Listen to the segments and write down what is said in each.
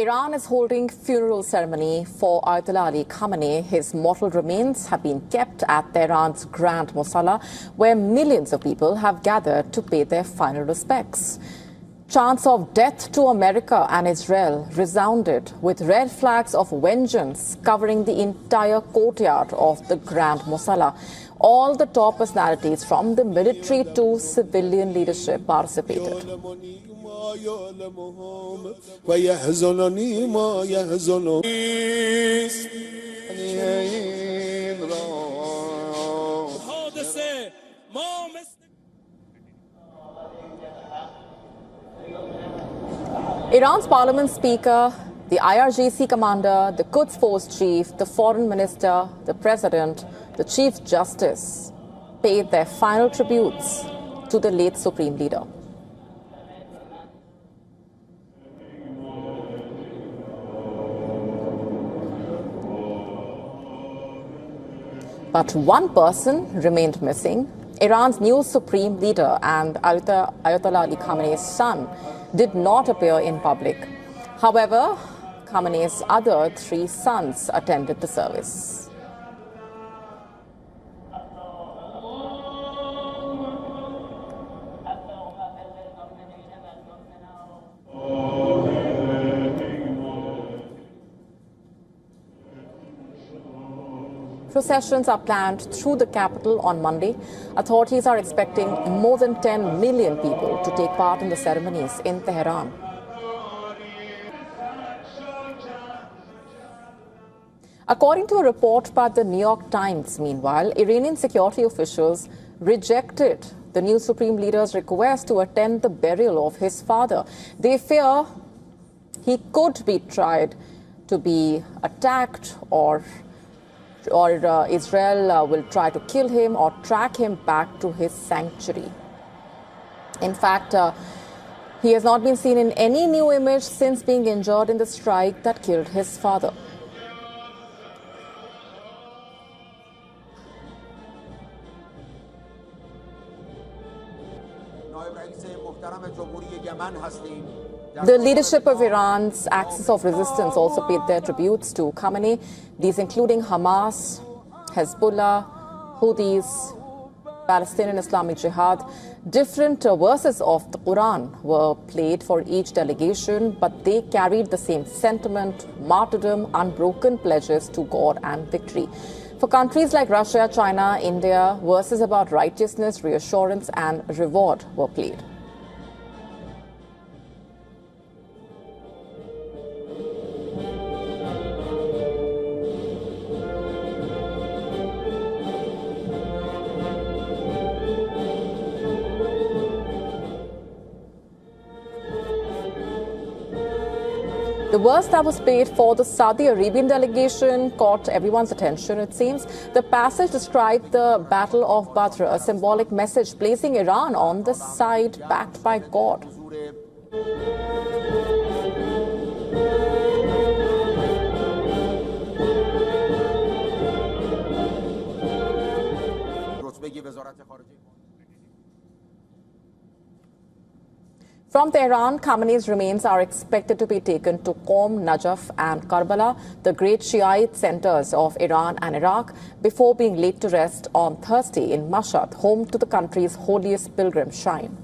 Iran is holding funeral ceremony for Ayatollah Ali Khamenei. His mortal remains have been kept at Tehran's Grand Mosalla, where millions of people have gathered to pay their final respects. Chants of death to America and Israel resounded, with red flags of vengeance covering the entire courtyard of the Grand Mosalla. All the top personalities from the military to civilian leadership participated. Iran's parliament speaker, the IRGC commander, the Quds Force chief, the foreign minister, the president, the chief justice paid their final tributes to the late supreme leader. But one person remained missing. Iran's new supreme leader and Ayatollah Ali Khamenei's son did not appear in public. However, Khamenei's other three sons attended the service. Processions are planned through the capital on Monday. Authorities are expecting more than 10 million people to take part in the ceremonies in Tehran. According to a report by the New York Times, meanwhile, Iranian security officials rejected the new supreme leader's request to attend the burial of his father. They fear he could be tried to be attacked or Israel will try to kill him or track him back to his sanctuary. In fact, he has not been seen in any new image since being injured in the strike that killed his father. The leadership of Iran's axis of resistance also paid their tributes to Khamenei, these including Hamas, Hezbollah, Houthis, Palestinian Islamic Jihad. Different verses of the Quran were played for each delegation, but they carried the same sentiment: martyrdom, unbroken pledges to God and victory. For countries like Russia, China, India, verses about righteousness, reassurance and reward were played. The verse that was played for the Saudi Arabian delegation caught everyone's attention, it seems. The passage described the Battle of Badr, a symbolic message placing Iran on the side backed by God. From Tehran, Khamenei's remains are expected to be taken to Qom, Najaf and Karbala, the great Shiite centers of Iran and Iraq, before being laid to rest on Thursday in Mashhad, home to the country's holiest pilgrim shrine.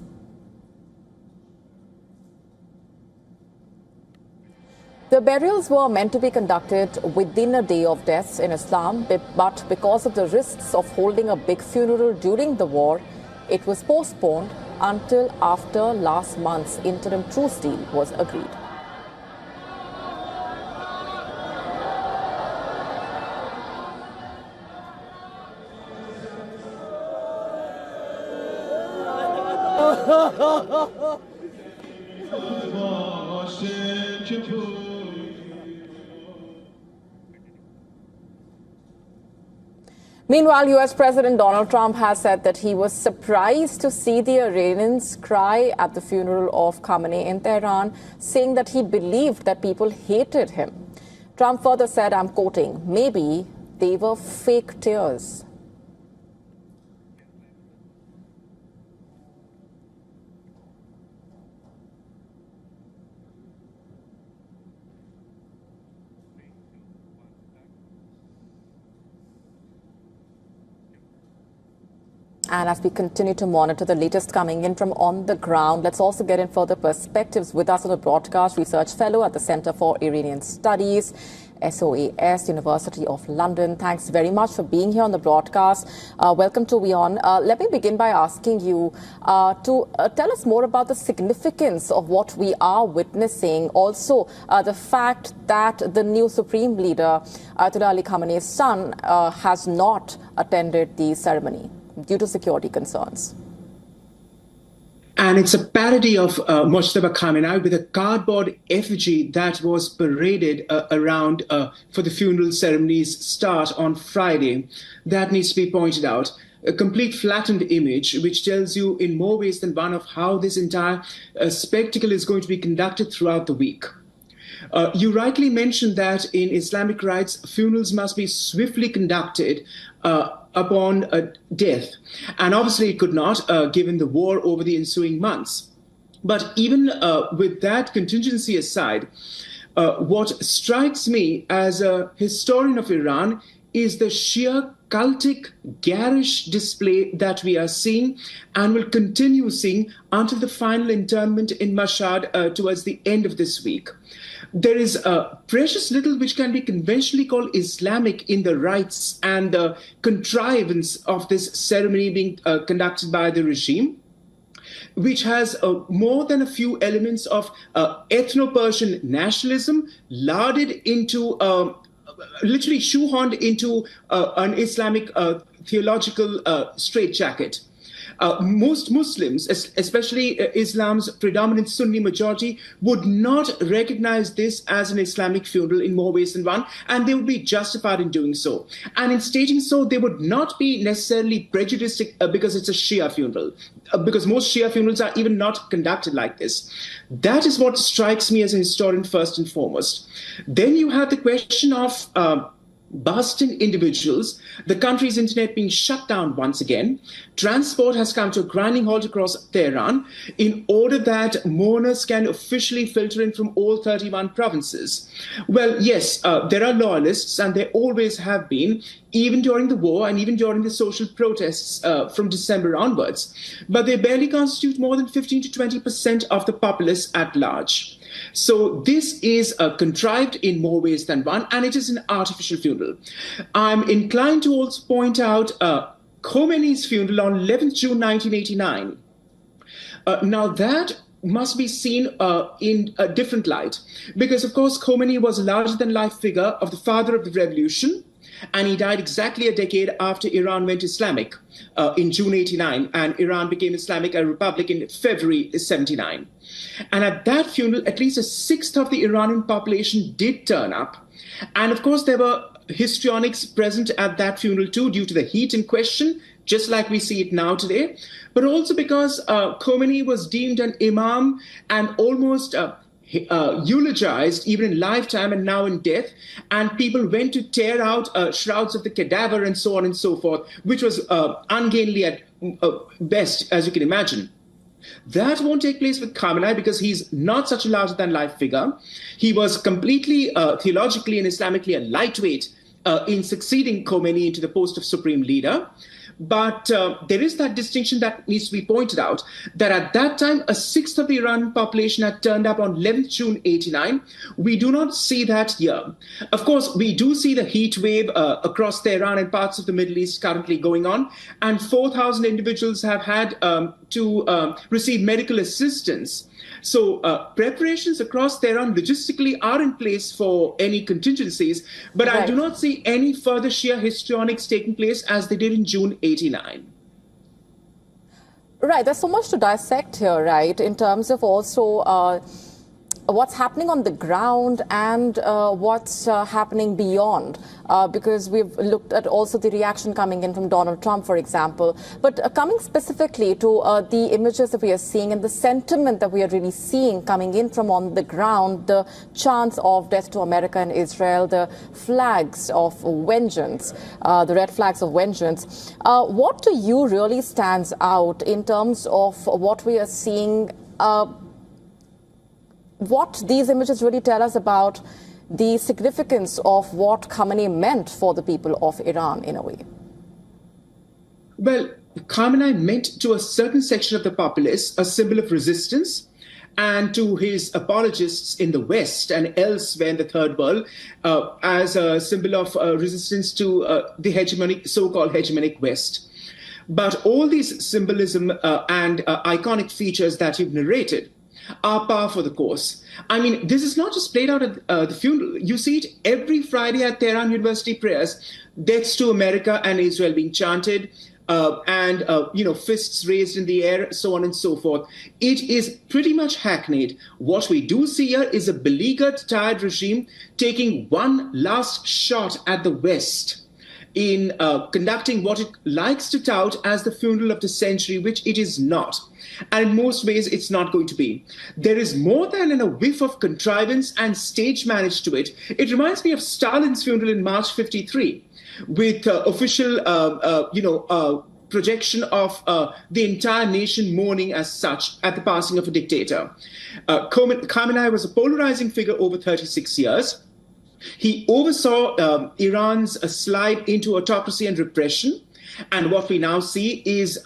The burials were meant to be conducted within a day of deaths in Islam, but because of the risks of holding a big funeral during the war, it was postponed until after last month's interim truce deal was agreed. Meanwhile, U.S. President Donald Trump has said that he was surprised to see the Iranians cry at the funeral of Khamenei in Tehran, saying that he believed that people hated him. Trump further said, I'm quoting, maybe they were fake tears. and as we continue to monitor the latest coming in from on the ground, let's also get in further perspectives. With us on the broadcast, research fellow at the Center for Iranian Studies, SOAS, University of London. Thanks very much for being here on the broadcast. Welcome to WION. Let me begin by asking you to tell us more about the significance of what we are witnessing. Also, the fact that the new Supreme Leader, Ayatollah Ali Khamenei's son, has not attended the ceremony due to security concerns. And it's a parody of Mojtaba Khamenei with a cardboard effigy that was paraded around for the funeral ceremony's start on Friday. That needs to be pointed out. A complete flattened image, which tells you in more ways than one of how this entire spectacle is going to be conducted throughout the week. You rightly mentioned that in Islamic rites, funerals must be swiftly conducted upon death. And obviously it could not, given the war over the ensuing months. But even with that contingency aside, what strikes me as a historian of Iran is the sheer cultic, garish display that we are seeing and will continue seeing until the final internment in Mashhad towards the end of this week. There is precious little which can be conventionally called Islamic in the rites and the contrivance of this ceremony being conducted by the regime, which has more than a few elements of ethno-Persian nationalism larded into, literally shoehorned into an Islamic theological straitjacket. Most Muslims, especially Islam's predominant Sunni majority, would not recognize this as an Islamic funeral in more ways than one, and they would be justified in doing so. And in stating so, they would not be necessarily prejudiced because it's a Shia funeral, because most Shia funerals are even not conducted like this. That is what strikes me as a historian first and foremost. Then you have the question of busting individuals, the country's internet being shut down once again. Transport has come to a grinding halt across Tehran in order that mourners can officially filter in from all 31 provinces. Well, yes, there are loyalists, and there always have been, even during the war and even during the social protests from December onwards. But they barely constitute more than 15 to 20% of the populace at large. So this is contrived in more ways than one, and it is an artificial funeral. I'm inclined to also point out Khomeini's funeral on 11th June 1989. Now that must be seen in a different light, because of course Khomeini was a larger-than-life figure of the father of the revolution, and he died exactly a decade after Iran went Islamic in June 89, and Iran became Islamic a republic in February 79. And at that funeral, at least a sixth of the Iranian population did turn up. And of course, there were histrionics present at that funeral too, due to the heat in question, just like we see it now today, but also because Khomeini was deemed an imam and almost eulogized even in lifetime and now in death, and people went to tear out shrouds of the cadaver and so on and so forth, which was ungainly at best, as you can imagine. That won't take place with Khamenei because he's not such a larger-than-life figure. He was completely theologically and Islamically a lightweight in succeeding Khomeini into the post of supreme leader. But there is that distinction that needs to be pointed out, that at that time, a sixth of the Iranian population had turned up on 11th June 89. We do not see that here. Of course, we do see the heat wave across Tehran and parts of the Middle East currently going on, and 4,000 individuals have had to receive medical assistance. So preparations across Tehran logistically are in place for any contingencies, but right. I do not see any further Shia histrionics taking place as they did in June 89. Right, there's so much to dissect here, right, in terms of also what's happening on the ground and what's happening beyond, because we've looked at also the reaction coming in from Donald Trump, for example. But coming specifically to the images that we are seeing and the sentiment that we are really seeing coming in from on the ground, the chants of death to America and Israel, the flags of vengeance, the red flags of vengeance. What to you really stands out in terms of what we are seeing, what these images really tell us about the significance of what Khamenei meant for the people of Iran in a way? Well, Khamenei meant to a certain section of the populace a symbol of resistance, and to his apologists in the West and elsewhere in the Third World as a symbol of resistance to the so-called hegemonic West. But all these symbolism and iconic features that you've narrated are par for the course. I mean, this is not just played out at the funeral. You see it every Friday at Tehran University prayers, deaths to America and Israel being chanted, and fists raised in the air, so on and so forth. It is pretty much hackneyed. What we do see here is a beleaguered, tired regime taking one last shot at the West in conducting what it likes to tout as the funeral of the century, which it is not. And in most ways, it's not going to be. There is more than a whiff of contrivance and stage manage to it. It reminds me of Stalin's funeral in March '53, with official, projection of the entire nation mourning as such at the passing of a dictator. Khamenei was a polarizing figure over 36 years. He oversaw Iran's slide into autocracy and repression. And what we now see is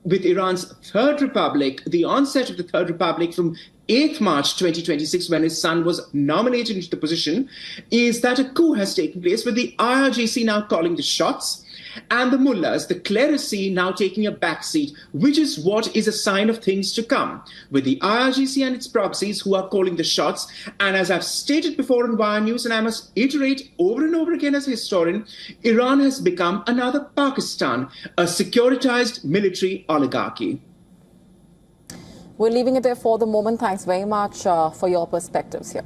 with Iran's Third Republic, the onset of the Third Republic from 8th March 2026, when his son was nominated into the position, is that a coup has taken place with the IRGC now calling the shots and the mullahs, the clerisy, now taking a backseat, which is what is a sign of things to come, with the IRGC and its proxies who are calling the shots. And as I've stated before on WION News, and I must iterate over and over again as a historian, Iran has become another Pakistan, a securitized military oligarchy. We're leaving it there for the moment. Thanks very much for your perspectives here.